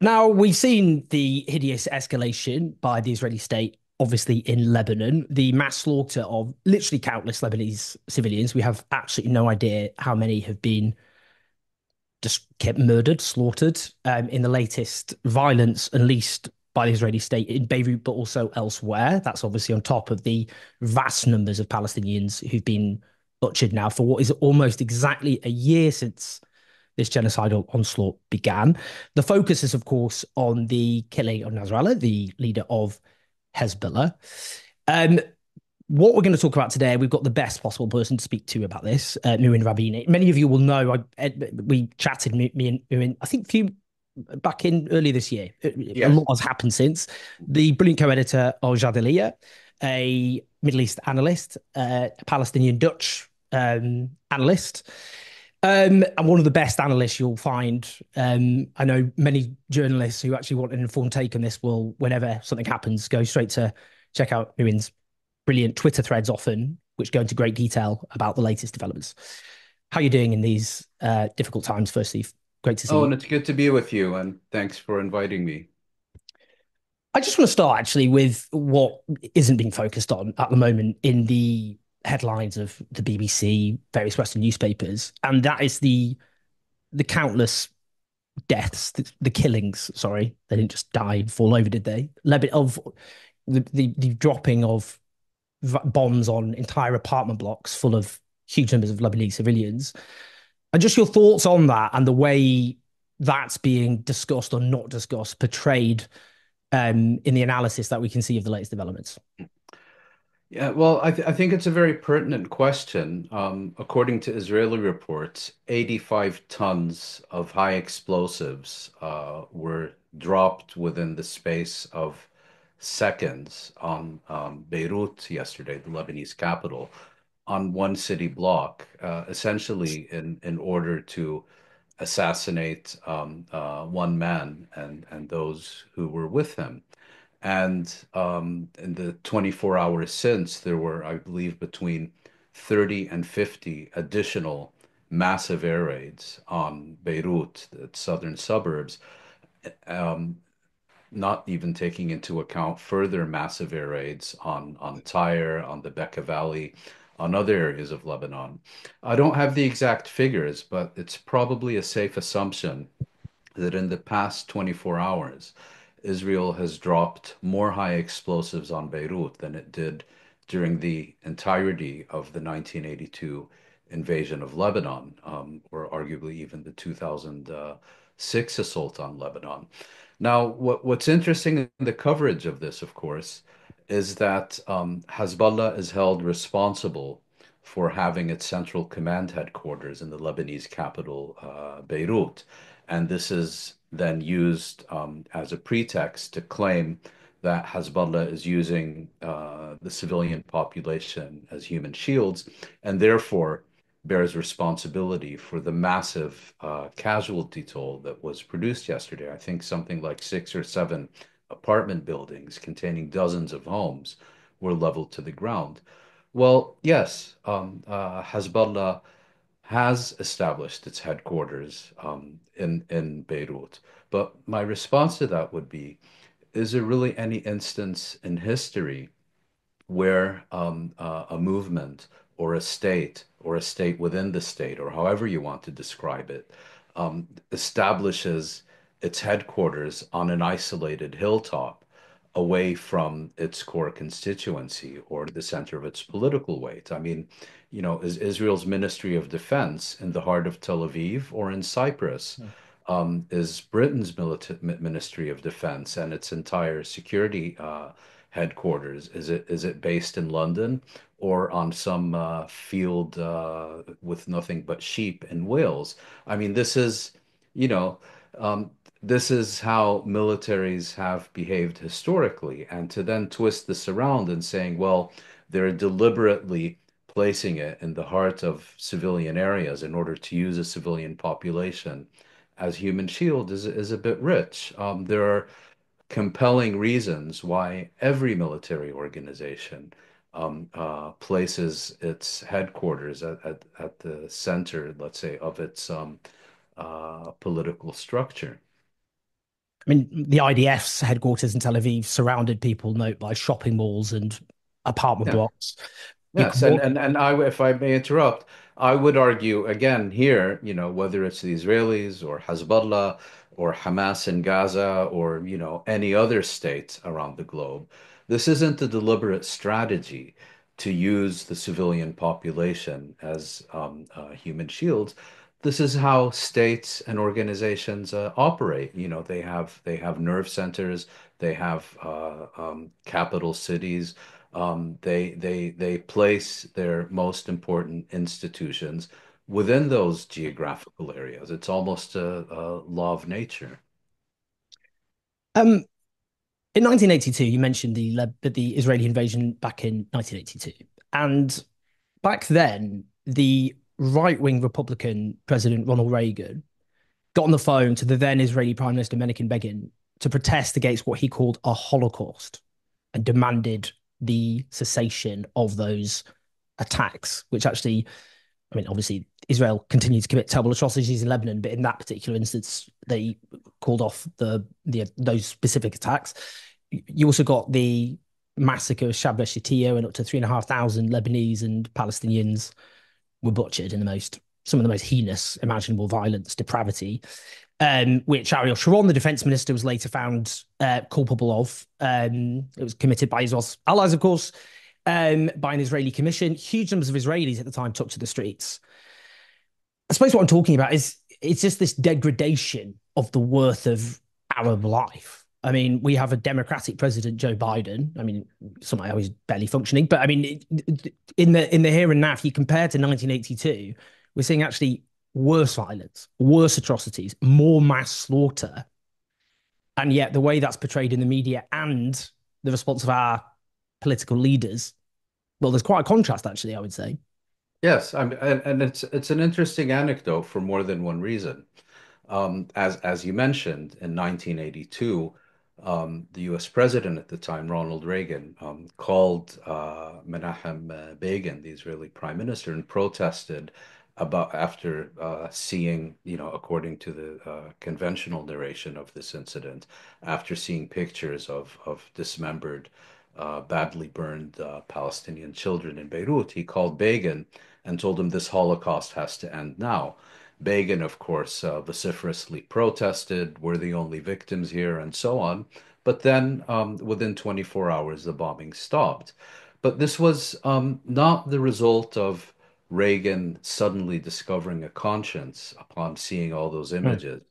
Now, we've seen the hideous escalation by the Israeli state, obviously in Lebanon, the mass slaughter of literally countless Lebanese civilians. We have absolutely no idea how many have been just kept murdered, slaughtered in the latest violence unleashed by the Israeli state in Beirut, but also elsewhere. That's obviously on top of the vast numbers of Palestinians who've been butchered now for what is almost exactly a year since this genocidal onslaught began. The focus is, of course, on the killing of Nasrallah, the leader of Hezbollah. Um, what we're going to talk about today, we've got the best possible person to speak to about this, Mouin Rabbani. Many of you will know, we chatted, me and Mouin, I think a few back in early this year. A Yes. lot has happened since. The brilliant co-editor of Jadaliyya, a Middle East analyst, a Palestinian-Dutch analyst, and one of the best analysts you'll find. I know many journalists who actually want an informed take on this will, whenever something happens, go straight to check out Muin's brilliant Twitter threads often, which go into great detail about the latest developments. How are you doing in these difficult times? Firstly, great to see Oh, you. and it's good to be with you, and thanks for inviting me. I just want to start actually with what isn't being focused on at the moment in the headlines of the BBC, various Western newspapers, and that is the countless deaths, the killings. Sorry, they didn't just die and fall over, did they? Of the dropping of bombs on entire apartment blocks full of huge numbers of Lebanese civilians. And just your thoughts on that and the way that's being discussed or not discussed, portrayed in the analysis that we can see of the latest developments. Yeah, well, I think it's a very pertinent question. According to Israeli reports, 85 tons of high explosives were dropped within the space of seconds on Beirut yesterday, the Lebanese capital, on one city block, essentially in order to assassinate one man and those who were with him. And in the 24 hours since, there were, I believe, between 30 and 50 additional massive air raids on Beirut, the southern suburbs, um, not even taking into account further massive air raids on Tyre, on the Bekaa Valley, on other areas of Lebanon. I don't have the exact figures, but it's probably a safe assumption that in the past 24 hours, Israel has dropped more high explosives on Beirut than it did during the entirety of the 1982 invasion of Lebanon, or arguably even the 2006 assault on Lebanon. Now, what's interesting in the coverage of this, of course, is that Hezbollah is held responsible for having its central command headquarters in the Lebanese capital, Beirut. And this is then used as a pretext to claim that Hezbollah is using the civilian population as human shields and therefore bears responsibility for the massive casualty toll that was produced yesterday. I think something like 6 or 7 apartment buildings containing dozens of homes were leveled to the ground. Well, yes, Hezbollah has established its headquarters in Beirut. But my response to that would be, is there really any instance in history where a movement or a state within the state, or however you want to describe it, establishes its headquarters on an isolated hilltop away from its core constituency or the center of its political weight? I mean, is Israel's Ministry of Defense in the heart of Tel Aviv or in Cyprus? Is Britain's Ministry of Defense and its entire security headquarters? Is it based in London or on some field with nothing but sheep in Wales? I mean, you know, um, this is how militaries have behaved historically, and to then twist this around and saying, well, they're deliberately placing it in the heart of civilian areas in order to use a civilian population as human shield is a bit rich. There are compelling reasons why every military organization places its headquarters at the center, let's say, of its political structure. I mean, the IDF's headquarters in Tel Aviv surrounded people, note, by shopping malls and apartment Yeah. blocks. You Yes, could walk. and if I may interrupt, I would argue again here, whether it's the Israelis or Hezbollah or Hamas in Gaza or, any other state around the globe, this isn't a deliberate strategy to use the civilian population as human shields. This is how states and organizations operate. They have nerve centers, they have capital cities. They place their most important institutions within those geographical areas. It's almost a law of nature. Um, in 1982, you mentioned the Israeli invasion back in 1982, and back then, the right-wing Republican President Ronald Reagan got on the phone to the then Israeli Prime Minister Menachem Begin to protest against what he called a Holocaust and demanded the cessation of those attacks, which actually, I mean, obviously, Israel continued to commit terrible atrocities in Lebanon, but in that particular instance, they called off the those specific attacks. You also got the massacre of Shabba Shatila, and up to 3,500 Lebanese and Palestinians were butchered in some of the most heinous imaginable violence, depravity, which Ariel Sharon, the defense minister, was later found culpable of. It was committed by Israel's allies, of course, by an Israeli commission. Huge numbers of Israelis at the time took to the streets. I suppose what I'm talking about is it's just this degradation of the worth of Arab life. I mean, we have a democratic president, Joe Biden. I mean, somehow he's barely functioning, but I mean, in the here and now, if you compare to 1982, we're seeing actually worse violence, worse atrocities, more mass slaughter, and yet the way that's portrayed in the media and the response of our political leaders, well, there's quite a contrast, actually, I would say. Yes, and it's an interesting anecdote for more than one reason. As you mentioned, in 1982, the U.S. president at the time, Ronald Reagan, called Menachem Begin, the Israeli prime minister, and protested about after seeing, according to the conventional narration of this incident, after seeing pictures of dismembered, badly burned Palestinian children in Beirut, he called Begin and told him this Holocaust has to end now. Begin, of course, vociferously protested, we're the only victims here, and so on. But then within 24 hours, the bombing stopped. But this was not the result of Reagan suddenly discovering a conscience upon seeing all those Mm. images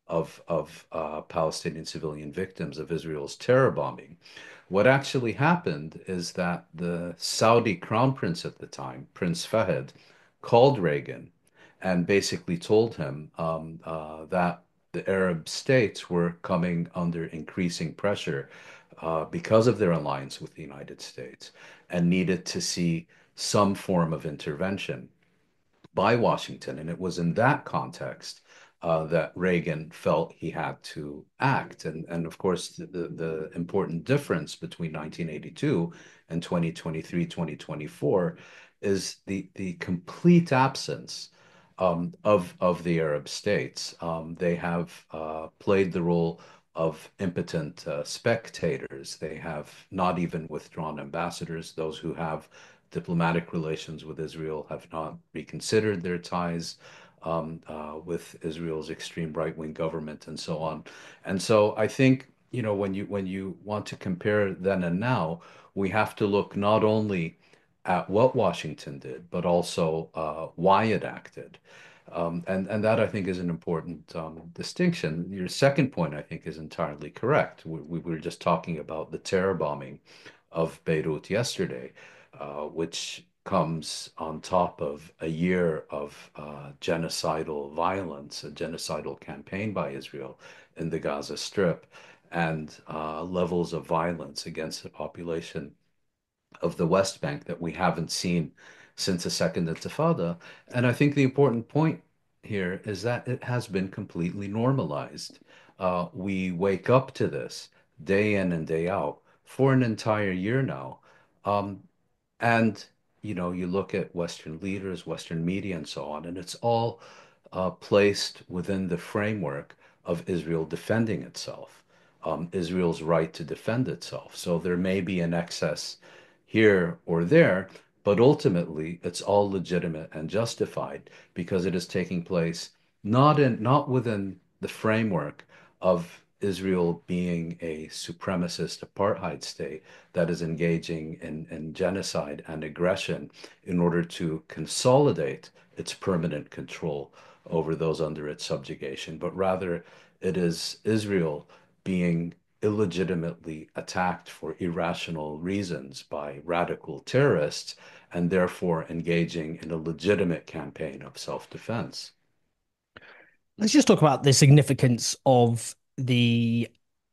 of Palestinian civilian victims of Israel's terror bombing. What actually happened is that the Saudi crown prince at the time, Prince Fahd, called Reagan and basically told him that the Arab states were coming under increasing pressure because of their alliance with the United States and needed to see some form of intervention by Washington. And it was in that context that Reagan felt he had to act. And of course, the important difference between 1982 and 2023, 2024 is the complete absence of the Arab states. They have played the role of impotent spectators. They have not even withdrawn ambassadors. Those who have diplomatic relations with Israel have not reconsidered their ties with Israel's extreme right-wing government and so on. And so I think, when you want to compare then and now, we have to look not only at what Washington did, but also why it acted. And that I think is an important distinction. Your second point, I think, is entirely correct. We were just talking about the terror bombing of Beirut yesterday, which comes on top of a year of genocidal violence, a genocidal campaign by Israel in the Gaza Strip, and levels of violence against the population of the West Bank that we haven't seen since the Second Intifada. And I think the important point here is that it has been completely normalized. We wake up to this day in and day out for an entire year now. Um, and, you look at Western leaders, Western media, and so on, and it's all placed within the framework of Israel defending itself. Israel's right to defend itself. So there may be an excess here or there, but ultimately it's all legitimate and justified because it is taking place not within the framework of Israel being a supremacist apartheid state that is engaging in genocide and aggression in order to consolidate its permanent control over those under its subjugation, but rather it is Israel being illegitimately attacked for irrational reasons by radical terrorists and therefore engaging in a legitimate campaign of self-defense. Let's just talk about the significance of the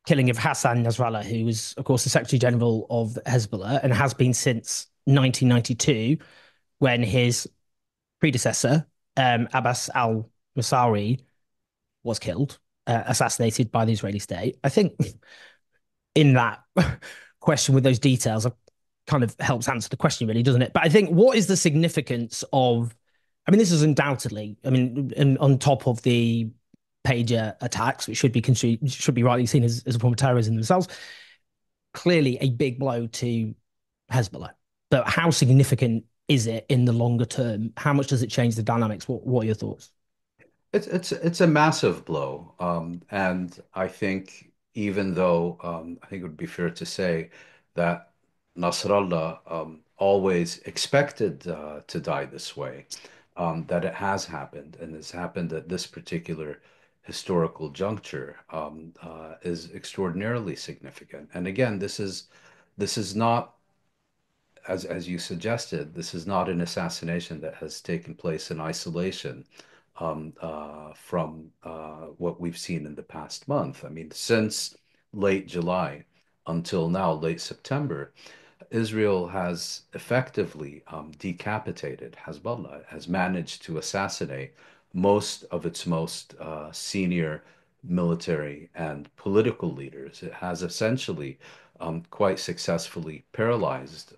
killing of Hassan Nasrallah, who was, of course, the Secretary General of Hezbollah and has been since 1992, when his predecessor, Abbas al-Masari, was killed, assassinated by the Israeli state. I think in that question with those details kind of helps answer the question, really, doesn't it? But I think what is the significance of, I mean, this is undoubtedly, I mean, and on top of the pager attacks, which should be rightly seen as a form of terrorism themselves, clearly a big blow to Hezbollah. But how significant is it in the longer term? How much does it change the dynamics? What are your thoughts? It's a massive blow, and I think even though I think it would be fair to say that Nasrallah always expected to die this way, that it has happened and has happened at this particular historical juncture is extraordinarily significant. And again, this is not as you suggested, this is not an assassination that has taken place in isolation from what we've seen in the past month. I mean, since late July until now, late September, Israel has effectively decapitated Hezbollah, has managed to assassinate most of its most senior military and political leaders. It has essentially quite successfully paralyzed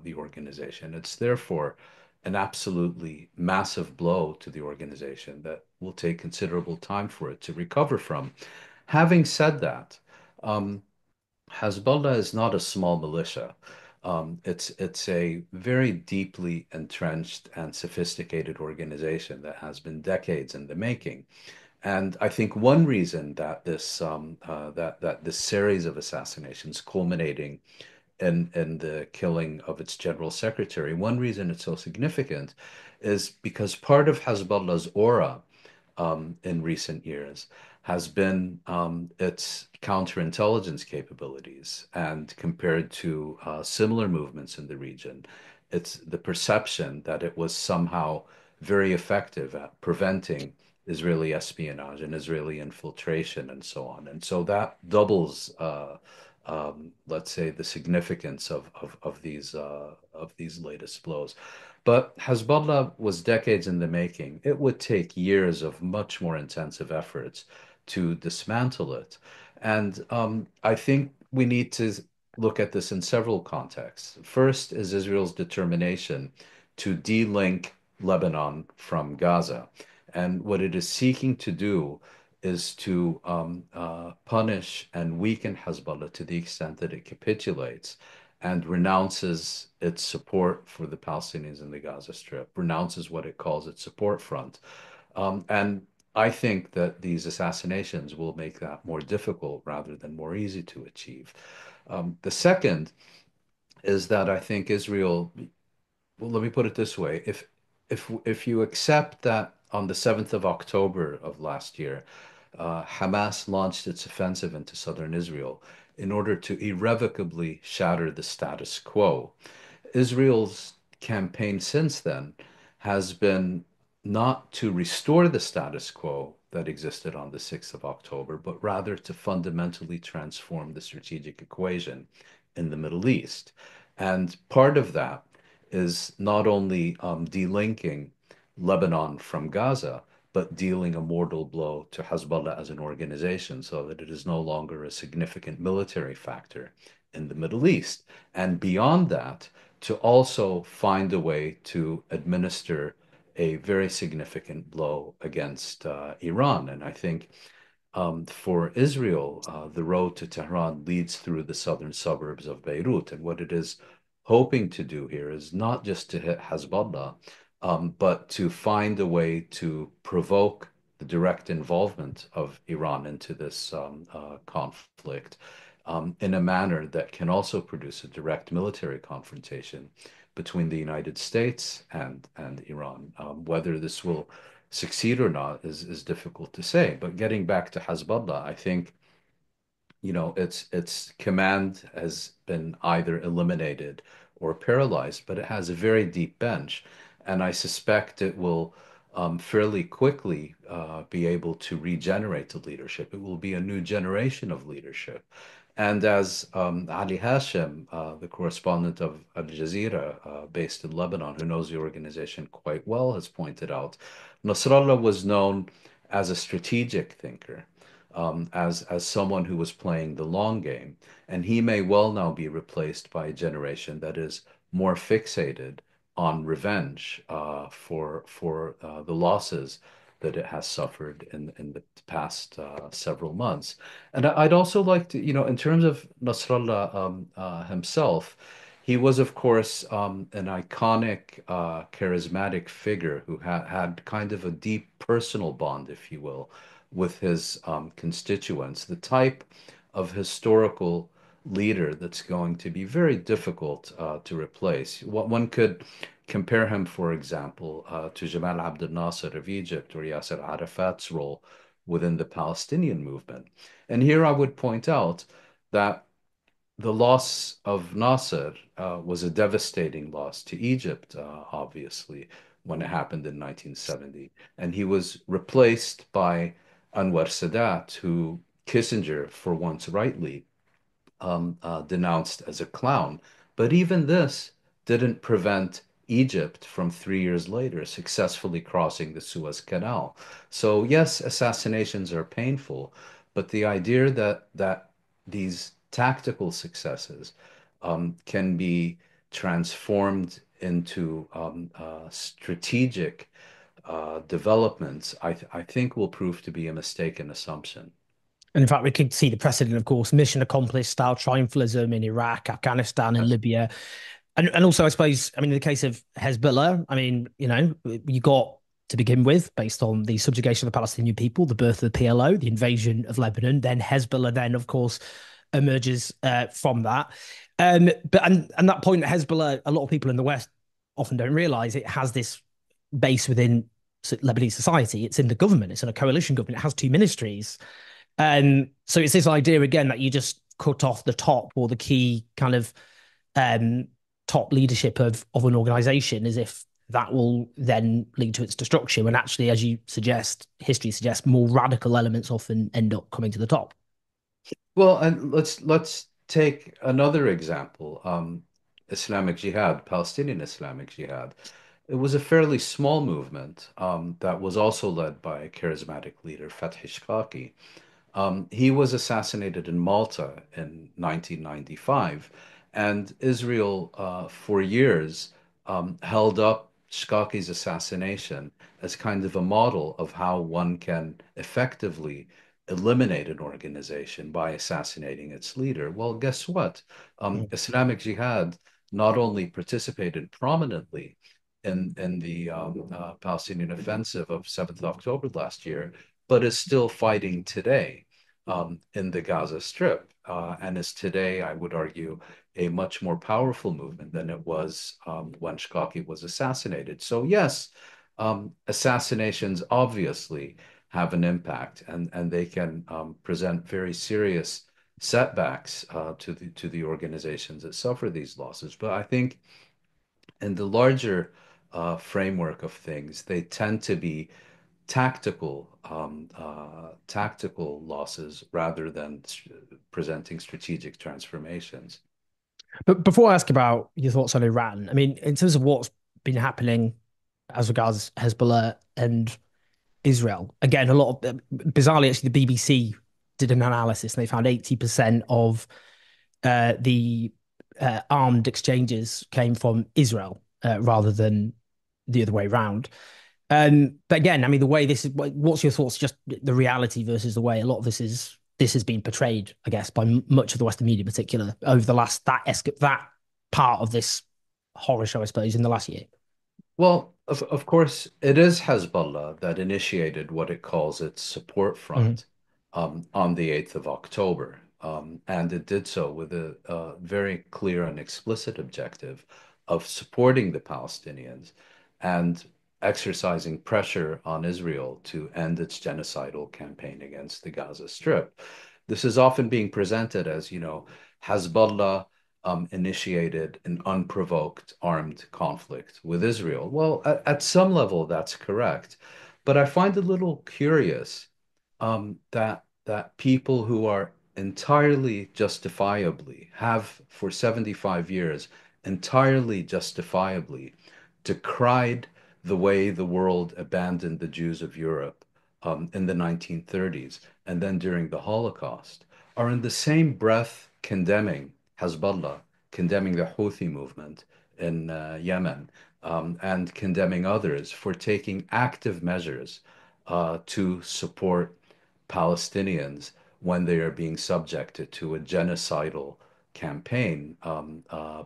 the organization. It's therefore an absolutely massive blow to the organization that will take considerable time for it to recover from. Having said that, um, Hezbollah is not a small militia. It's a very deeply entrenched and sophisticated organization that has been decades in the making. And I think one reason that this series of assassinations culminating in the killing of its general secretary, one reason it's so significant is because part of Hezbollah's aura in recent years has been its counterintelligence capabilities. And compared to similar movements in the region, it's the perception that it was somehow very effective at preventing Israeli espionage and Israeli infiltration and so on. And so that doubles, let's say, the significance of these latest blows. But Hezbollah was decades in the making. It would take years of much more intensive efforts to dismantle it. And I think we need to look at this in several contexts. First is Israel's determination to de-link Lebanon from Gaza. And what it is seeking to do is to punish and weaken Hezbollah to the extent that it capitulates and renounces its support for the Palestinians in the Gaza Strip, renounces what it calls its support front. And I think that these assassinations will make that more difficult rather than more easy to achieve. The second is that I think Israel, well, let me put it this way. If you accept that on the 7th of October of last year, Hamas launched its offensive into southern Israel in order to irrevocably shatter the status quo. Israel's campaign since then has been not to restore the status quo that existed on the 6th of October, but rather to fundamentally transform the strategic equation in the Middle East. And part of that is not only delinking Lebanon from Gaza, but dealing a mortal blow to Hezbollah as an organization so that it is no longer a significant military factor in the Middle East. And beyond that, to also find a way to administer a very significant blow against Iran. And I think For Israel, the road to Tehran leads through the southern suburbs of Beirut. And what it is hoping to do here is not just to hit Hezbollah, but to find a way to provoke the direct involvement of Iran into this conflict in a manner that can also produce a direct military confrontation between the United States and Iran. Whether this will succeed or not is difficult to say. But getting back to Hezbollah, I think its command has been either eliminated or paralyzed, but it has a very deep bench, and I suspect it will fairly quickly be able to regenerate the leadership. It will be a new generation of leadership. And as Ali Hashem, the correspondent of Al Jazeera, based in Lebanon, who knows the organization quite well, has pointed out, Nasrallah was known as a strategic thinker, as someone who was playing the long game, and he may well now be replaced by a generation that is more fixated on revenge for the losses that it has suffered in the past several months. And I'd also like to, in terms of Nasrallah himself, he was, of course, an iconic, charismatic figure who had kind of a deep personal bond, if you will, with his constituents, the type of historical leader that's going to be very difficult to replace. What one could compare him, for example, to Jamal Abdel Nasser of Egypt or Yasser Arafat's role within the Palestinian movement. And here I would point out that the loss of Nasser was a devastating loss to Egypt, obviously, when it happened in 1970. And he was replaced by Anwar Sadat, who Kissinger, for once rightly, denounced as a clown. But even this didn't prevent Egypt from 3 years later successfully crossing the Suez Canal. So yes, assassinations are painful, but the idea that these tactical successes can be transformed into strategic developments, I think will prove to be a mistaken assumption. And in fact, we could see the precedent, of course, mission accomplished style triumphalism in Iraq, Afghanistan, and Yes. Libya. And also, I suppose, I mean, in the case of Hezbollah, I mean, you got to begin with, based on the subjugation of the Palestinian people, the birth of the PLO, the invasion of Lebanon, then Hezbollah, then, of course, emerges from that. But and that point, Hezbollah, a lot of people in the West often don't realize it has this base within Lebanese society. It's in the government. It's in a coalition government. It has two ministries. So it's this idea again that you just cut off the top or the key kind of um, top leadership of an organization as if that will then lead to its destruction. When actually, as you suggest, history suggests more radical elements often end up coming to the top. Well, and let's take another example. Islamic Jihad, Palestinian Islamic Jihad. It was a fairly small movement that was also led by a charismatic leader, Fathi Shqaqi. He was assassinated in Malta in 1995, and Israel, for years, held up Shkaki's assassination as kind of a model of how one can effectively eliminate an organization by assassinating its leader. Well, guess what? Mm. Islamic Jihad not only participated prominently in the Palestinian offensive of 7th October last year, but is still fighting today in the Gaza Strip, and is today, I would argue, a much more powerful movement than it was when Shkaki was assassinated. So yes, assassinations obviously have an impact, and they can present very serious setbacks to the organizations that suffer these losses. But I think in the larger framework of things, they tend to be tactical losses rather than presenting strategic transformations. But before I ask about your thoughts on Iran, I mean, in terms of what's been happening as regards Hezbollah and Israel, again, a lot of bizarrely, actually, the BBC did an analysis and they found 80% of the armed exchanges came from Israel rather than the other way around. But again, I mean, the way this is, what's your thoughts? Just the reality versus the way a lot of this has been portrayed, I guess, by much of the Western media, in particular, over the last that part of this horror show, I suppose, in the last year. Well, of course, it is Hezbollah that initiated what it calls its support Mhm. front on the 8th of October. And it did so with a very clear and explicit objective of supporting the Palestinians and exercising pressure on Israel to end its genocidal campaign against the Gaza Strip. This is often being presented as, Hezbollah initiated an unprovoked armed conflict with Israel. Well, at some level, that's correct. But I find it a little curious that people who are entirely justifiably have for 75 years entirely justifiably decried the way the world abandoned the Jews of Europe in the 1930s and then during the Holocaust are in the same breath condemning Hezbollah, condemning the Houthi movement in Yemen, and condemning others for taking active measures to support Palestinians when they are being subjected to a genocidal campaign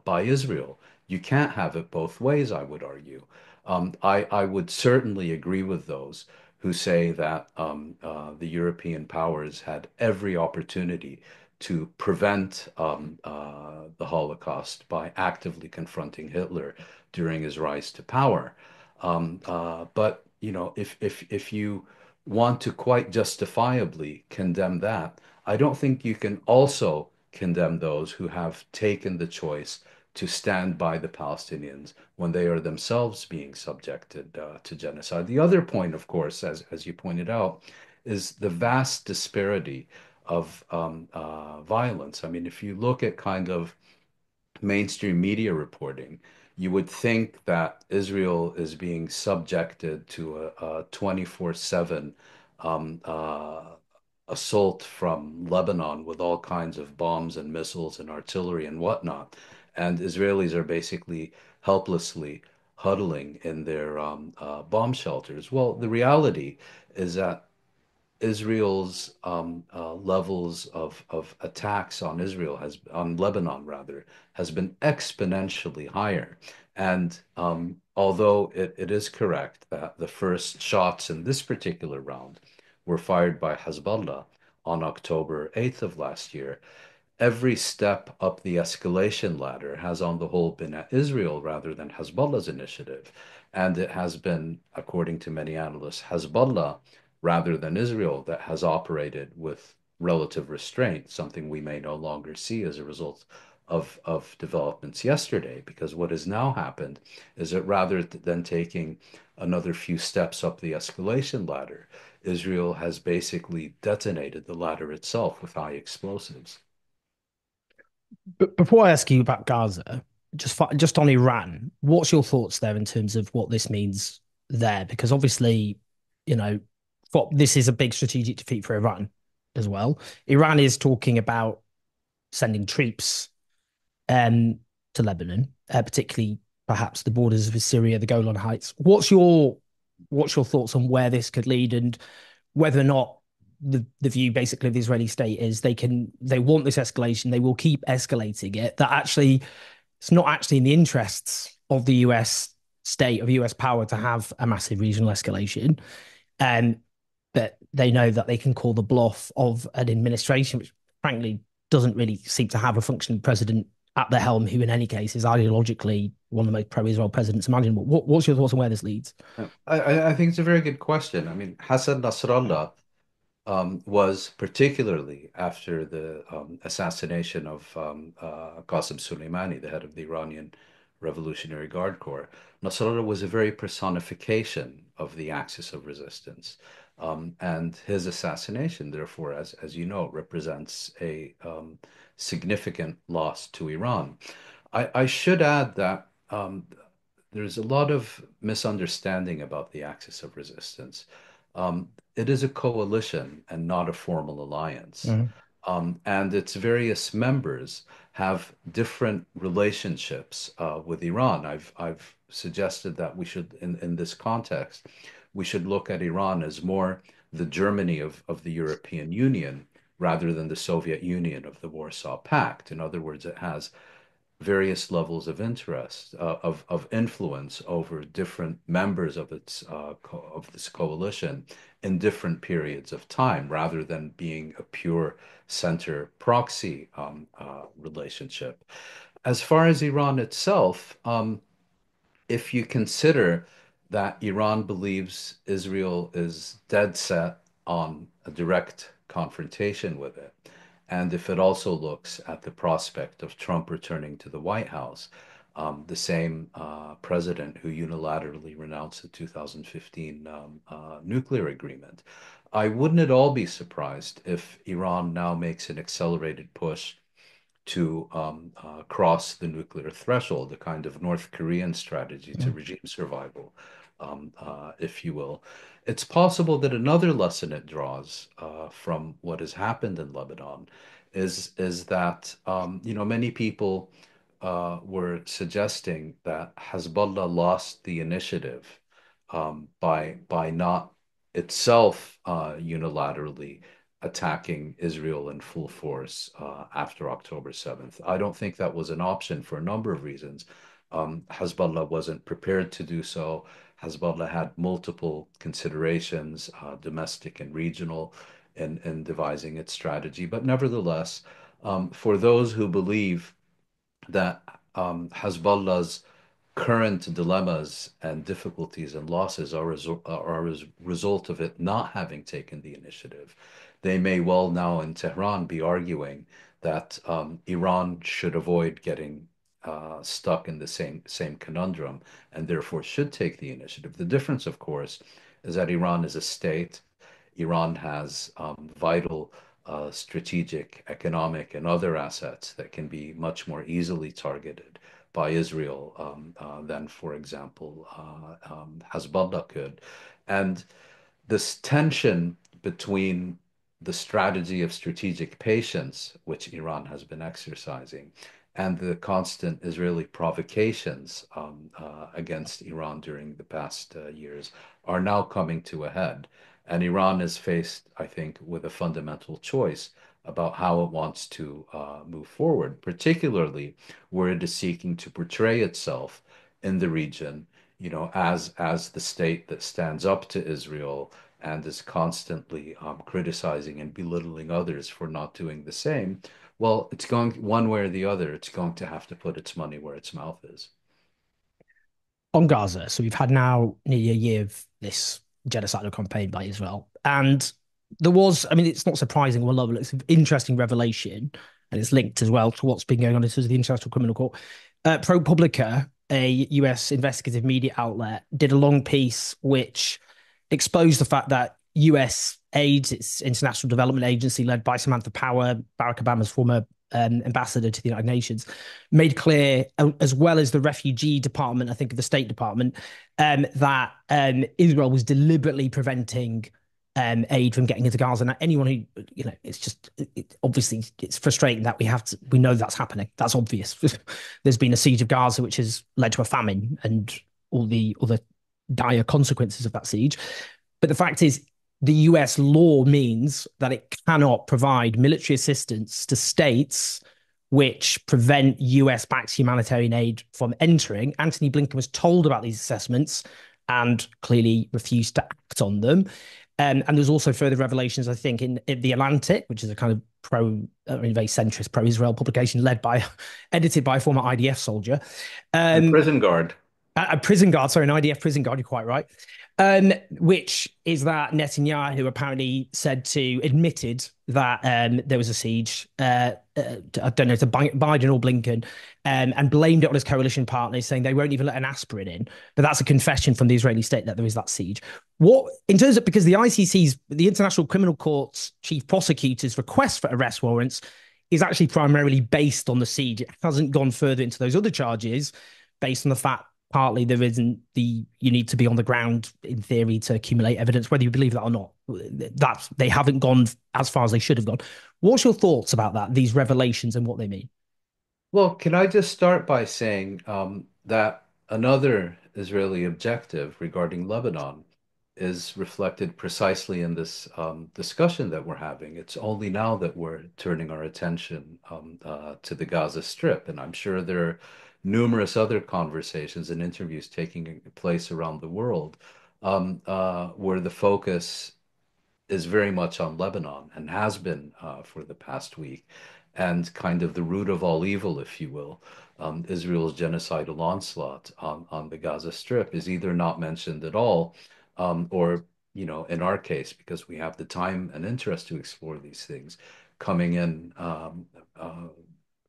by Israel. You can't have it both ways, I would argue. I would certainly agree with those who say that the European powers had every opportunity to prevent the Holocaust by actively confronting Hitler during his rise to power. But if you want to quite justifiably condemn that, I don't think you can also condemn those who have taken the choice to stand by the Palestinians when they are themselves being subjected to genocide. The other point, of course, as you pointed out, is the vast disparity of violence. I mean, if you look at kind of mainstream media reporting, you would think that Israel is being subjected to a 24/7 um, uh, assault from Lebanon with all kinds of bombs and missiles and artillery and whatnot. And Israelis are basically helplessly huddling in their bomb shelters. Well, the reality is that Israel's levels of attacks on Israel on Lebanon rather has been exponentially higher. And although it is correct that the first shots in this particular round were fired by Hezbollah on October 8th of last year, every step up the escalation ladder has on the whole been at Israel rather than Hezbollah's initiative. And it has been, according to many analysts, Hezbollah rather than Israel that has operated with relative restraint, something we may no longer see as a result of developments yesterday. Because what has now happened is that rather than taking another few steps up the escalation ladder, Israel has basically detonated the ladder itself with high explosives. But before I ask you about Gaza, just on Iran, what's your thoughts there in terms of what this means there? Because obviously, you know, this is a big strategic defeat for Iran as well. Iran is talking about sending troops um, to Lebanon, particularly perhaps the borders with Syria, the Golan Heights. What's your thoughts on where this could lead and whether or not the view basically of the Israeli state is they want this escalation, they will keep escalating it, that actually it's not actually in the interests of the US state, of US power to have a massive regional escalation. And but they know that they can call the bluff of an administration which frankly doesn't really seem to have a functioning president at the helm, who in any case is ideologically one of the most pro-Israel presidents imaginable. What's your thoughts on where this leads? I think it's a very good question. I mean, Hassan Nasrallah was particularly after the assassination of Qasem Soleimani, the head of the Iranian Revolutionary Guard Corps. Nasrallah was a very personification of the axis of resistance. And his assassination, therefore, as you know, represents a significant loss to Iran. I should add that there's a lot of misunderstanding about the axis of resistance. It is a coalition and not a formal alliance. Mhm. And its various members have different relationships with Iran. I've suggested that we should, in this context, we should look at Iran as more the Germany of the European Union rather than the Soviet Union of the Warsaw Pact. In other words, it has various levels of interest, of influence over different members of its of this coalition in different periods of time, rather than being a pure center proxy relationship. As far as Iran itself, if you consider that Iran believes Israel is dead set on a direct confrontation with it, and if it also looks at the prospect of Trump returning to the White House, the same president who unilaterally renounced the 2015 nuclear agreement, I wouldn't at all be surprised if Iran now makes an accelerated push to cross the nuclear threshold, the kind of North Korean strategy to Mm. regime survival, if you will. It's possible that another lesson it draws from what has happened in Lebanon is that many people were suggesting that Hezbollah lost the initiative by not itself unilaterally attacking Israel in full force after October 7th. I don't think that was an option for a number of reasons. Hezbollah wasn't prepared to do so. Hezbollah had multiple considerations, domestic and regional, in devising its strategy. But nevertheless, for those who believe that Hezbollah's current dilemmas and difficulties and losses are as a result of it not having taken the initiative. They may well now in Tehran be arguing that Iran should avoid getting stuck in the same conundrum and therefore should take the initiative. The difference, of course, is that Iran is a state. Iran has vital strategic, economic, and other assets that can be much more easily targeted by Israel than, for example, Hezbollah could. And this tension between the strategy of strategic patience, which Iran has been exercising, and the constant Israeli provocations against Iran during the past years are now coming to a head. And Iran is faced, I think, with a fundamental choice about how it wants to move forward, particularly where it is seeking to portray itself in the region, as the state that stands up to Israel and is constantly criticizing and belittling others for not doing the same. Well, it's going one way or the other. It's going to have to put its money where its mouth is. On Gaza, so we've had now nearly a year of this genocidal campaign by Israel. And there was, I mean, it's not surprising on level, it's an interesting revelation, and it's linked as well to what's been going on in terms of the International Criminal Court. ProPublica, a US investigative media outlet, did a long piece which exposed the fact that US aid, its international development agency led by Samantha Power, Barack Obama's former ambassador to the United Nations, made clear, as well as the refugee department, I think of the State Department, that Israel was deliberately preventing aid from getting into Gaza. Now, anyone who, it's just obviously it's frustrating that we know that's happening. That's obvious. There's been a siege of Gaza, which has led to a famine and all the other dire consequences of that siege. But the fact is, the US law means that it cannot provide military assistance to states which prevent US-backed humanitarian aid from entering. Antony Blinken was told about these assessments and clearly refused to act on them. And there's also further revelations, I think, in The Atlantic, which is a kind of very centrist pro-Israel publication edited by a former IDF soldier. And prison guard. A prison guard, sorry, an IDF prison guard, you're quite right. Which is that Netanyahu apparently admitted that there was a siege. I don't know, to Biden or Blinken, and blamed it on his coalition partners, saying they won't even let an aspirin in. But that's a confession from the Israeli state that there is that siege. Because the ICC's, the International Criminal Court's chief prosecutor's request for arrest warrants is actually primarily based on the siege. It hasn't gone further into those other charges based on the fact partly there isn't you need to be on the ground in theory to accumulate evidence, whether you believe that or not. They haven't gone as far as they should have gone. What's your thoughts about that, these revelations and what they mean? Well, can I just start by saying that another Israeli objective regarding Lebanon is reflected precisely in this discussion that we're having. It's only now that we're turning our attention to the Gaza Strip, and I'm sure there are numerous other conversations and interviews taking place around the world where the focus is very much on Lebanon and has been for the past week, and kind of the root of all evil, if you will, Israel's genocidal onslaught on the Gaza Strip is either not mentioned at all, or, in our case, because we have the time and interest to explore these things, coming in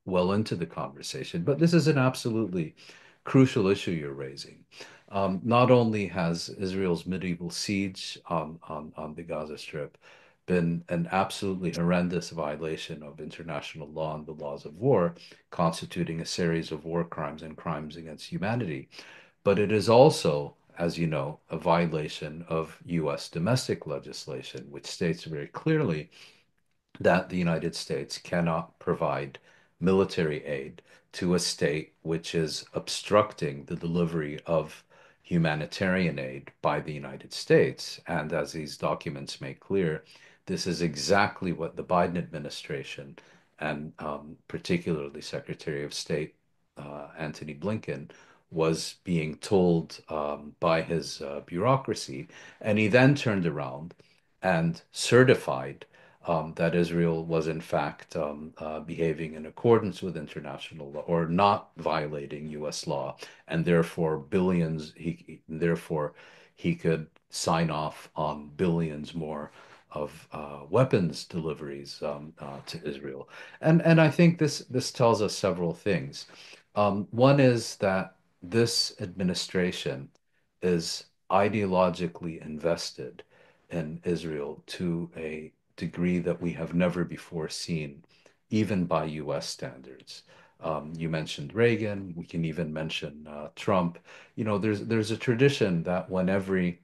well into the conversation. But this is an absolutely crucial issue you're raising. Not only has Israel's medieval siege on the Gaza Strip been an absolutely horrendous violation of international law and the laws of war, constituting a series of war crimes and crimes against humanity, but it is also, as you know, a violation of U.S. domestic legislation, which states very clearly that the United States cannot provide military aid to a state which is obstructing the delivery of humanitarian aid by the United States. And as these documents make clear, this is exactly what the Biden administration and particularly Secretary of State Antony Blinken was being told by his bureaucracy. And he then turned around and certified that Israel was in fact behaving in accordance with international law or not violating U.S. law, and therefore he could sign off on billions more of weapons deliveries to Israel. And I think this tells us several things. One is that this administration is ideologically invested in Israel to a degree that we have never before seen, even by US standards. You mentioned Reagan. We can even mention Trump. There's a tradition that when every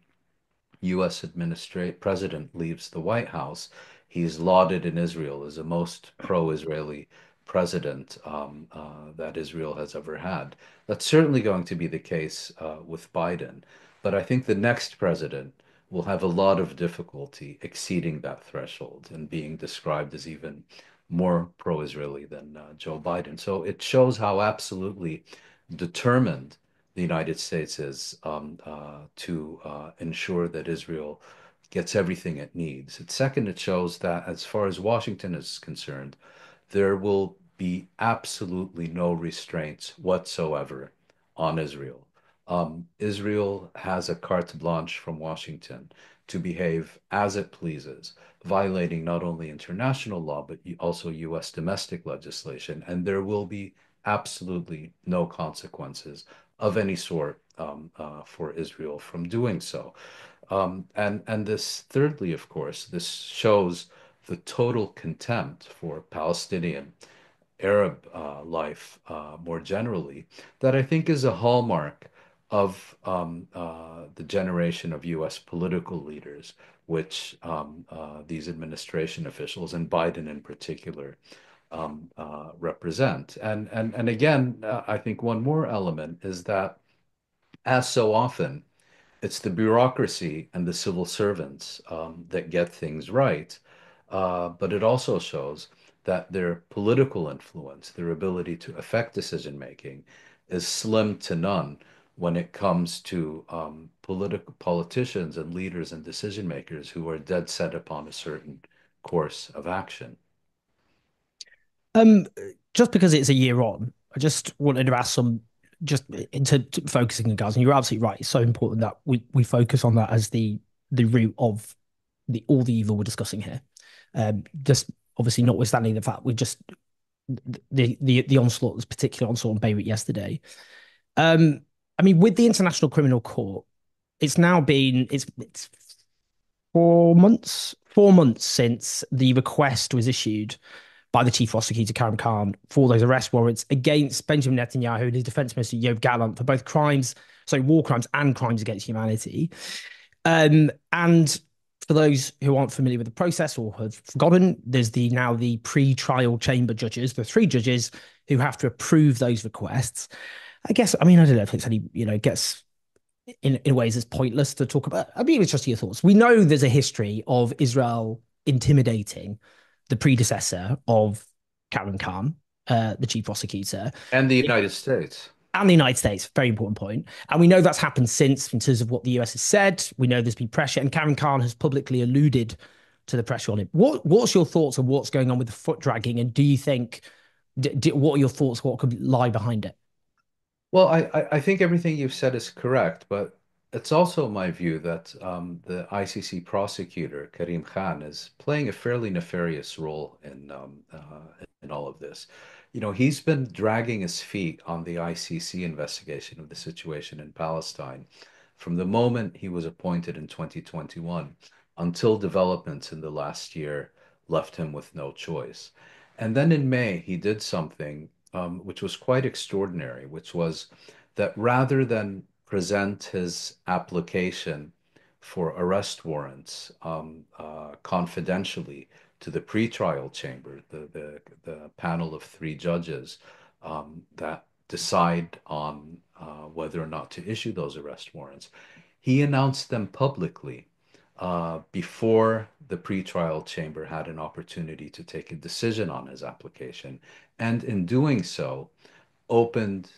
U.S. administrate president leaves the White House, he's lauded in Israel as the most pro-Israeli president that Israel has ever had. That's certainly going to be the case with Biden, but I think the next president will have a lot of difficulty exceeding that threshold and being described as even more pro-Israeli than Joe Biden. So it shows how absolutely determined the United States is to ensure that Israel gets everything it needs. Second, it shows that as far as Washington is concerned, there will be absolutely no restraints whatsoever on Israel. Israel has a carte blanche from Washington to behave as it pleases, violating not only international law, but also U.S. domestic legislation. And there will be absolutely no consequences of any sort for Israel from doing so. And this, thirdly, of course, this shows the total contempt for Palestinian Arab life more generally, that I think is a hallmark of the generation of U.S. political leaders, which these administration officials and Biden in particular represent. And again, I think one more element is that, as so often, it's the bureaucracy and the civil servants that get things right. But it also shows that their political influence, their ability to affect decision making, is slim to none when it comes to politicians and leaders and decision makers who are dead set upon a certain course of action. Um, just because it's a year on, I just wanted to ask some just into focusing on Gaza. And you're absolutely right. It's so important that we focus on that as the root of the all the evil we're discussing here. Just obviously notwithstanding the fact we just the onslaught, this particular onslaught on Beirut yesterday. Um, I mean, with the International Criminal Court, it's 4 months since the request was issued by the chief prosecutor Karim Khan for those arrest warrants against Benjamin Netanyahu and his defense minister Yoav Gallant for both crimes, so war crimes and crimes against humanity. And for those who aren't familiar with the process or have forgotten, there's now the pre-trial chamber judges, the three judges who have to approve those requests. I guess, I mean, I don't know if it's any, gets in ways it's pointless to talk about. I'd be interested in your thoughts. We know there's a history of Israel intimidating the predecessor of Karen Khan, the chief prosecutor, And the United States. and the United States. Very important point. And we know that's happened since, in terms of what the US has said. We know there's been pressure, and Karen Khan has publicly alluded to the pressure on him. What's your thoughts on what's going on with the foot dragging? And do you think, what are your thoughts? What could lie behind it? Well, I think everything you've said is correct, but it's also my view that the ICC prosecutor, Karim Khan, is playing a fairly nefarious role in all of this. You know, he's been dragging his feet on the ICC investigation of the situation in Palestine from the moment he was appointed in 2021 until developments in the last year left him with no choice. And then in May, he did something which was quite extraordinary, which was that rather than present his application for arrest warrants confidentially to the pretrial chamber, the panel of three judges that decide on whether or not to issue those arrest warrants, he announced them publicly before the pretrial chamber had an opportunity to take a decision on his application. And in doing so, opened,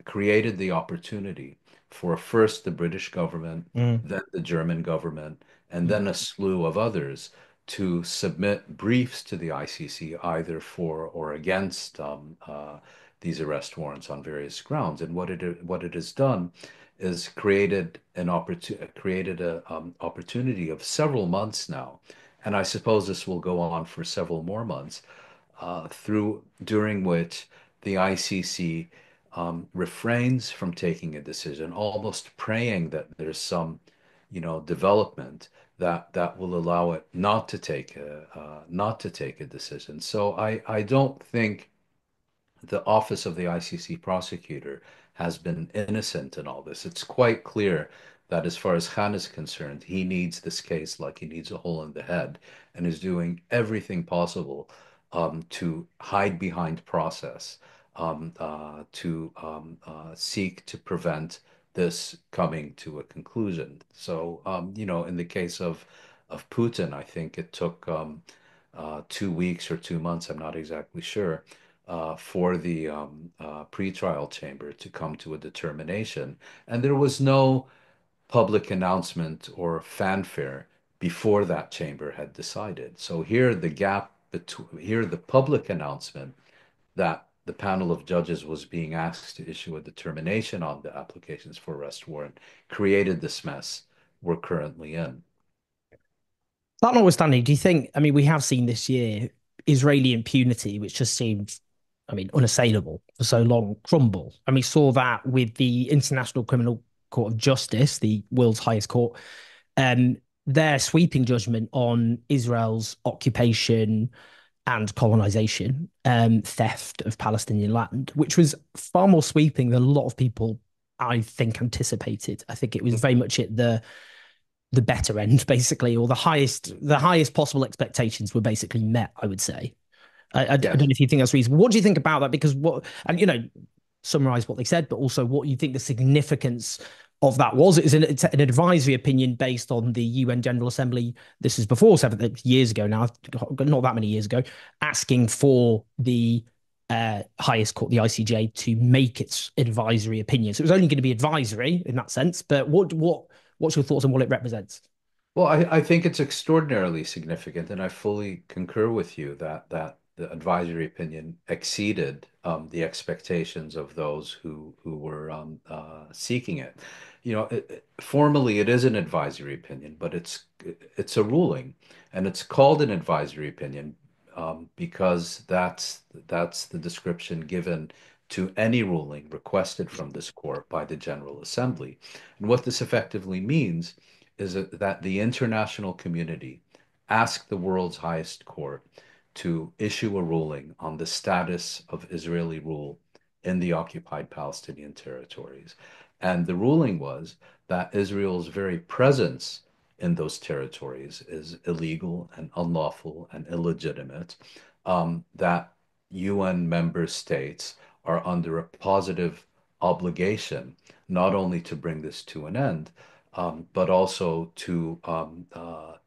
created the opportunity for first the British government, Mm, then the German government, and mm, then a slew of others to submit briefs to the ICC either for or against these arrest warrants on various grounds. And what it has done is created a opportunity of several months now, and I suppose this will go on for several more months through during which the ICC refrains from taking a decision, almost praying that there's some, development that will allow it not to take a decision. So I don't think the office of the ICC prosecutor has been innocent in all this. It's quite clear that as far as Khan is concerned, he needs this case like he needs a hole in the head and is doing everything possible to hide behind process, to seek to prevent this coming to a conclusion. So, in the case of Putin, I think it took 2 weeks or 2 months, I'm not exactly sure, for the pretrial chamber to come to a determination. And there was no public announcement or fanfare before that chamber had decided. So here the gap between here the public announcement that the panel of judges was being asked to issue a determination on the applications for arrest warrant created this mess we're currently in. That notwithstanding, do you think, I mean, we have seen this year Israeli impunity, which just seemed, I mean, unassailable for so long, crumble. And we saw that with the International Criminal Court of Justice, the world's highest court, um, their sweeping judgment on Israel's occupation and colonization, theft of Palestinian land, which was far more sweeping than a lot of people, I think, anticipated. I think it was very much at the better end, basically, or the highest possible expectations were basically met, I would say. I don't know Yes. if you think that's reasonable. What do you think about that? Because and summarize what they said, but also what you think the significance of that was. It's an advisory opinion based on the UN General Assembly. This is before 7 years ago now, not that many years ago, asking for the highest court, the ICJ, to make its advisory opinion. So it was only going to be advisory in that sense. But what's your thoughts on what it represents? Well, I think it's extraordinarily significant, and I fully concur with you that the advisory opinion exceeded the expectations of those who were seeking it. Formally, it is an advisory opinion, but it's a ruling, and it's called an advisory opinion because that's the description given to any ruling requested from this court by the General Assembly. And what this effectively means is that the international community asked the world's highest court to issue a ruling on the status of Israeli rule in the occupied Palestinian territories. And the ruling was that Israel's very presence in those territories is illegal and unlawful and illegitimate, that UN member states are under a positive obligation not only to bring this to an end, but also to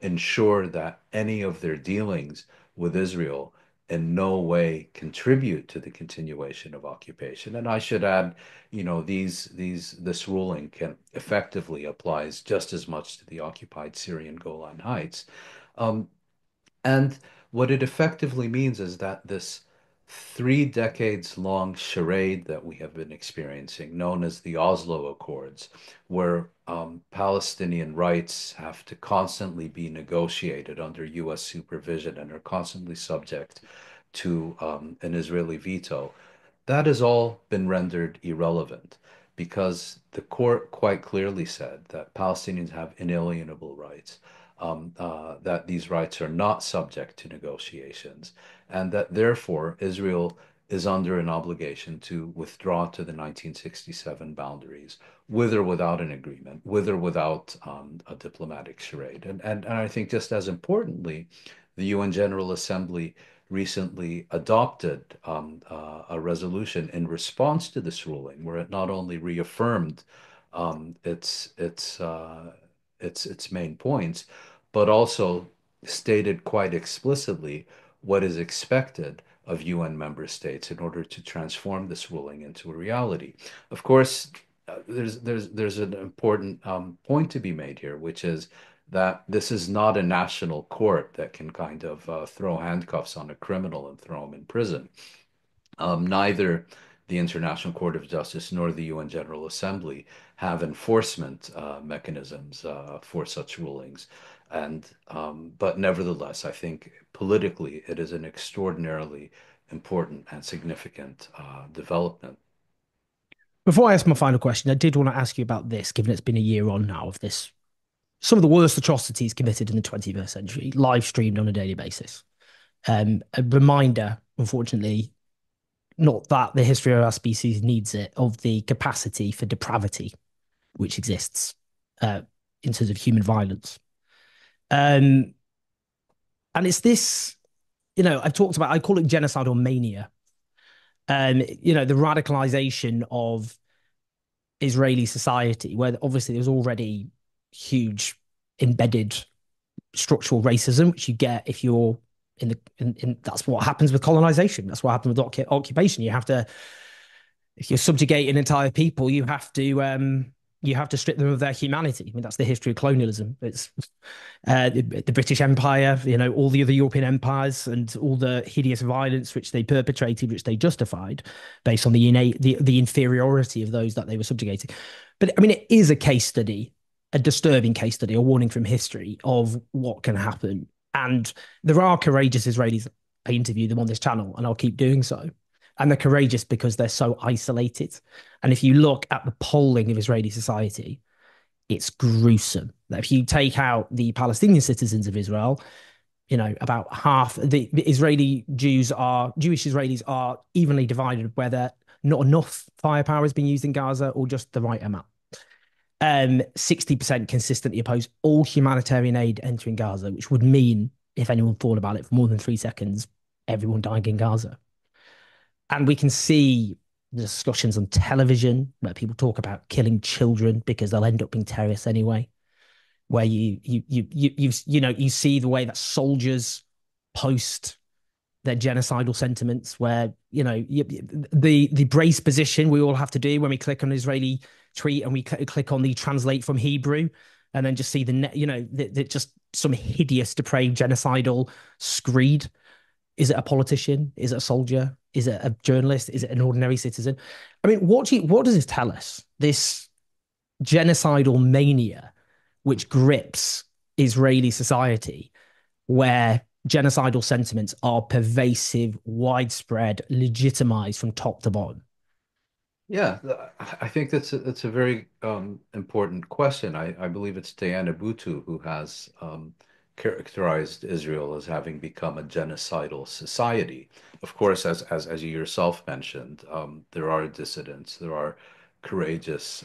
ensure that any of their dealings with Israel in no way contribute to the continuation of occupation. And I should add, this ruling can effectively applies just as much to the occupied Syrian Golan Heights. Um, and what it effectively means is that this 3 decades long charade that we have been experiencing, known as the Oslo Accords, where Palestinian rights have to constantly be negotiated under US supervision and are constantly subject to an Israeli veto, that has all been rendered irrelevant because the court quite clearly said that Palestinians have inalienable rights, that these rights are not subject to negotiations, and that therefore Israel is under an obligation to withdraw to the 1967 boundaries, with or without an agreement, with or without a diplomatic charade. And I think just as importantly, the UN General Assembly recently adopted a resolution in response to this ruling, where it not only reaffirmed um, its its uh, its main points, but also stated quite explicitly what is expected of UN member states in order to transform this ruling into a reality. Of course, there's an important point to be made here, which is that this is not a national court that can kind of throw handcuffs on a criminal and throw him in prison. Neither the International Court of Justice nor the UN General Assembly have enforcement mechanisms for such rulings. But nevertheless, I think politically it is an extraordinarily important and significant development. Before I ask my final question, I did want to ask you about this, given it's been a year on now of this, some of the worst atrocities committed in the 21st century, live streamed on a daily basis. A reminder, unfortunately, not that the history of our species needs it, of the capacity for depravity which exists uh, in terms of human violence. Um, and it's this, I've talked about, I call it genocidal mania. The radicalization of Israeli society, where obviously there's already huge embedded structural racism, which you get if you're that's what happens with colonization. That's what happens with occupation. You have to, if you subjugate an entire people, you have to strip them of their humanity. I mean, that's the history of colonialism. It's the British Empire, all the other European empires, and all the hideous violence which they perpetrated, which they justified, based on the inferiority of those that they were subjugating. But I mean, it is a case study, a disturbing case study, a warning from history of what can happen. And there are courageous Israelis. I interview them on this channel, and I'll keep doing so. And they're courageous because they're so isolated. And if you look at the polling of Israeli society, it's gruesome. If you take out the Palestinian citizens of Israel, about half the Jewish Israelis are evenly divided, whether not enough firepower has been used in Gaza or just the right amount. 60% consistently oppose all humanitarian aid entering Gaza, which would mean, if anyone thought about it for more than 3 seconds, everyone dying in Gaza. And we can see discussions on television where people talk about killing children because they'll end up being terrorists anyway. Where you see the way that soldiers post their genocidal sentiments, where the brace position we all have to do when we click on an Israeli tweet and we click on the translate from Hebrew, and then just see just some hideous, depraved, genocidal screed. Is it a politician? Is it a soldier? Is it a journalist? Is it an ordinary citizen? I mean, what does this tell us? This genocidal mania which grips Israeli society, where genocidal sentiments are pervasive, widespread, legitimized from top to bottom. Yeah, I think that's a very important question. I believe it's Diana Buttu who has characterized Israel as having become a genocidal society. Of course, as you yourself mentioned, there are dissidents, there are courageous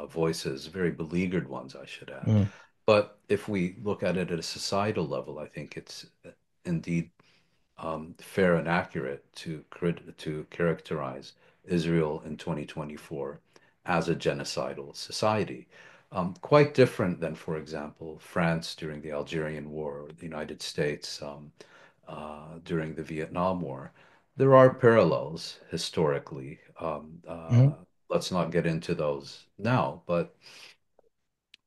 voices, very beleaguered ones, I should add. Mm. But if we look at it at a societal level, I think it's indeed fair and accurate to characterize Israel in 2024 as a genocidal society. Quite different than, for example, France during the Algerian War, or the United States during the Vietnam War. There are parallels historically. Mhm. Let's not get into those now, but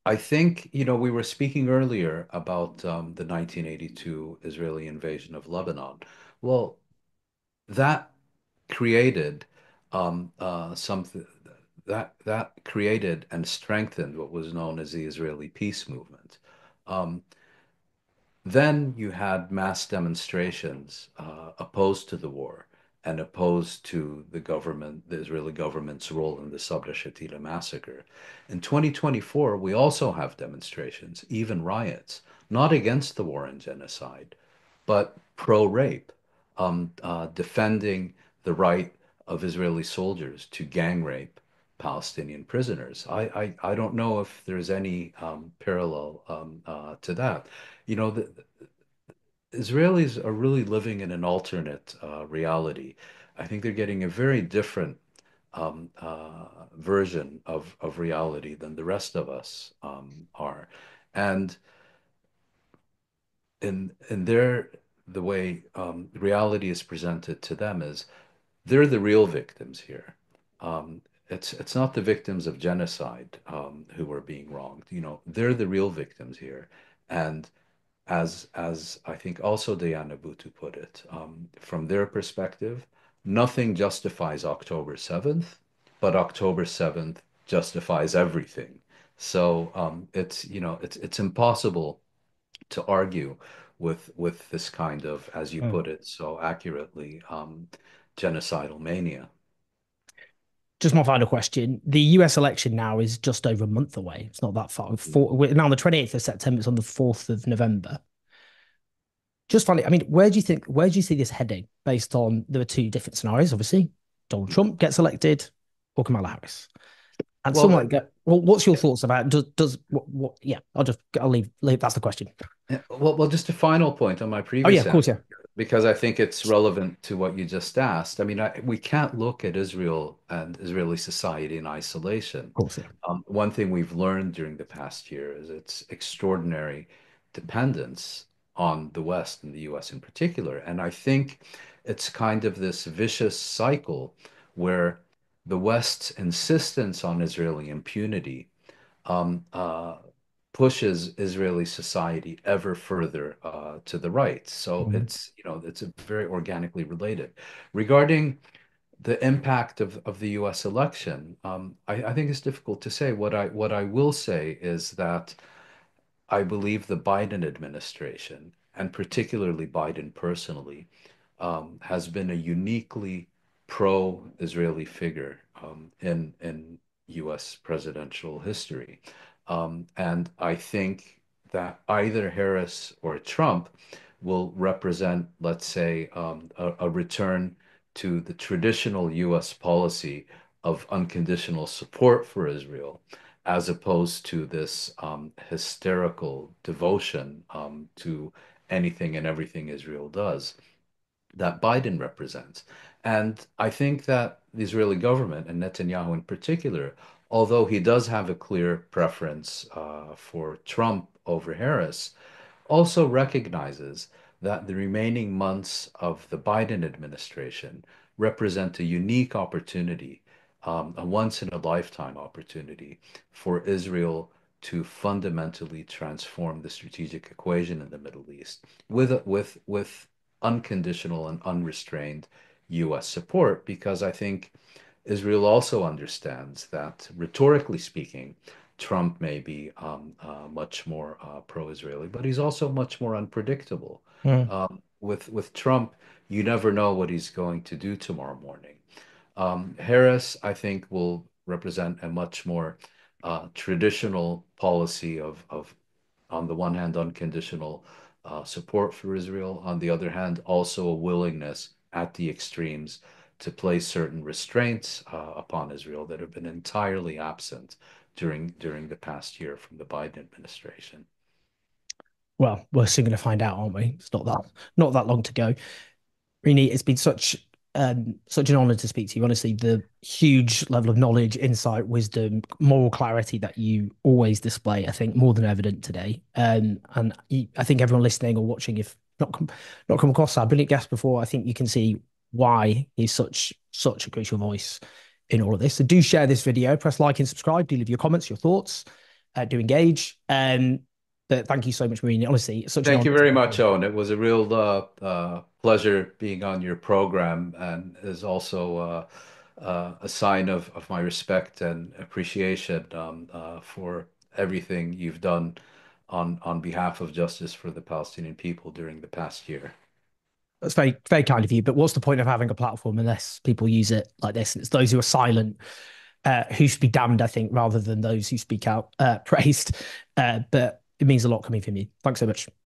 I think, we were speaking earlier about the 1982 Israeli invasion of Lebanon. Well, that created something that created and strengthened what was known as the Israeli peace movement. Um, then you had mass demonstrations opposed to the war and opposed to the government, the Israeli government's role in the Sabra Shatila massacre. In 2024, we also have demonstrations, even riots, not against the war and genocide, but pro-rape, defending the right of Israeli soldiers to gang rape Palestinian prisoners. I don't know if there's any parallel to that. The Israelis are really living in an alternate reality. I think they're getting a very different version of reality than the rest of us are. And in their the way reality is presented to them is they're the real victims here. It's not the victims of genocide who are being wronged. They're the real victims here, and as I think also Diana Butu put it, from their perspective, nothing justifies October 7th, but October 7th justifies everything. So it's impossible to argue with this kind of, as you Mm. put it so accurately, genocidal mania. Just my final question. The US election now is just over a month away. It's not that far. We're now on the 28th of September. It's on the 4th of November. Just finally, I mean, where do you see this heading based on there are two different scenarios, obviously. Donald Trump gets elected or Kamala Harris. And Well, some might go, well, what's your thoughts about does what yeah, I'll leave that's the question. just a final point on my Oh yeah, previous of course, answer, yeah. Of because I think it's relevant to what you just asked. I mean, we can't look at Israel and Israeli society in isolation. course, yeah. One thing we've learned during the past year is its extraordinary dependence on the West and the US in particular. And I think it's kind of this vicious cycle where the West's insistence on Israeli impunity um, uh, pushes Israeli society ever further to the right. So Mhm. it's a very organically related. Regarding the impact of the U.S. election, I think it's difficult to say. What I will say is that I believe the Biden administration, and particularly Biden personally, has been a uniquely pro-Israeli figure in U.S. presidential history. And I think that either Harris or Trump will represent, let's say, a return to the traditional U.S. policy of unconditional support for Israel, as opposed to this hysterical devotion to anything and everything Israel does that Biden represents. And I think that the Israeli government and Netanyahu in particular, although he does have a clear preference for Trump over Harris, also recognizes that the remaining months of the Biden administration represent a unique opportunity, a once in a lifetime opportunity for Israel to fundamentally transform the strategic equation in the Middle East with unconditional and unrestrained US support, because I think Israel also understands that, rhetorically speaking, Trump may be much more pro-Israeli, but he's also much more unpredictable. Mm. With Trump, you never know what he's going to do tomorrow morning. Harris, I think, will represent a much more traditional policy of, on the one hand, unconditional support for Israel, on the other hand, also a willingness at the extremes to place certain restraints upon Israel that have been entirely absent during the past year from the Biden administration. Well, we're soon going to find out, aren't we? It's not that long to go. Rini, it's been such such an honor to speak to you. Honestly, the huge level of knowledge, insight, wisdom, moral clarity that you always display, I think, more than evident today. And I think everyone listening or watching, if not come across our brilliant guest before, I think you can see why he's such a crucial voice in all of this. So do share this video, press like and subscribe. Do leave your comments, your thoughts, do engage. But thank you so much, Marina. Honestly, it's such an Thank honor you to very have much, you. Owen. It was a real pleasure being on your program, and is also a sign of my respect and appreciation for everything you've done on behalf of justice for the Palestinian people during the past year. That's very kind of you. But what's the point of having a platform unless people use it like this? And it's those who are silent who should be damned, I think, rather than those who speak out praised. But it means a lot coming from you. Thanks so much.